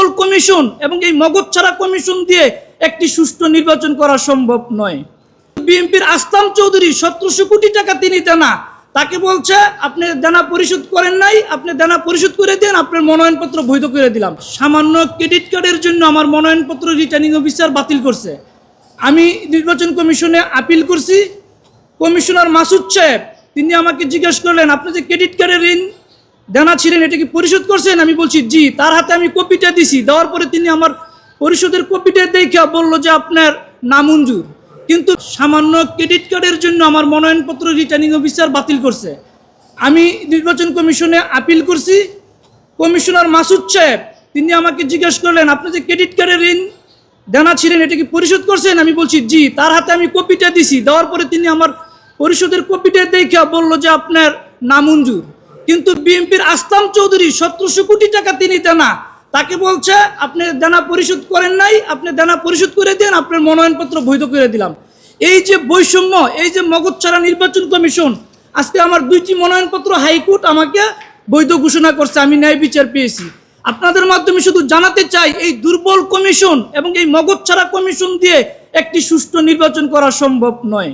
দুর্বল কমিশন এবং এই মগজছাড়া কমিশন দিয়ে একটি সুষ্ঠু নির্বাচন করা সম্ভব নয়। বিএনপির আসলাম চৌধুরী 1700 কোটি টাকা তিনি দেনা, তাকে বলছে আপনি দেনা পরিশোধ করেন নাই, আপনি দেনা পরিশোধ করে দেন, আপনার মনোনয়নপত্র বৈধ করে দিলাম। সামান্য ক্রেডিট কার্ডের জন্য আমার মনোনয়নপত্র রিটার্নিং অফিসার বাতিল করছে। আমি নির্বাচন কমিশনে আপিল করছি। কমিশনার মাসুদ সাহেব তিনি আমাকে জিজ্ঞেস করলেন, আপনি যে ক্রেডিট কার্ডের ঋণ দেনা ছিলেন এটা কি পরিশোধ করছেন? আমি বলছি জি। তার হাতে আমি কপিটা দিছি, দেওয়ার পরে তিনি আমার পরিশোধের কপিটা দেখে বলল যে আপনার নামঞ্জুর। কিন্তু সামান্য ক্রেডিট কার্ডের জন্য আমার মনোনয়নপত্র রিটার্নিং অফিসার বাতিল করছে। আমি নির্বাচন কমিশনে আপিল করছি। কমিশনার মাসুদ সাহেব তিনি আমাকে জিজ্ঞেস করলেন, আপনি যে ক্রেডিট কার্ডের ঋণ দেনা ছিলেন এটা কি পরিশোধ করছেন? আমি বলছি জি। তার হাতে আমি কপিটা দিছি, দেওয়ার পরে তিনি আমার পরিশোধের কপিটা দেখে বলল যে আপনার নামঞ্জুর। কিন্তু বিএনপির আসলাম চৌধুরী 1700 কোটি টাকা তিনি দেনা, তাকে বলছে আপনি দেনা পরিশোধ করেন নাই, আপনি দেনা পরিশোধ করে দেন, আপনার মনোনয়নপত্র বৈধ করে দিলাম। এই যে বৈষম্য, এই যে মগজছাড়া নির্বাচন কমিশন, আজকে আমার 2টি মনোনয়নপত্র হাইকোর্ট আমাকে বৈধ ঘোষণা করছে, আমি ন্যায় বিচার পেয়েছি। আপনাদের মাধ্যমে শুধু জানাতে চাই এই দুর্বল কমিশন এবং এই মগজছাড়া কমিশন দিয়ে একটি সুষ্ঠু নির্বাচন করা সম্ভব নয়।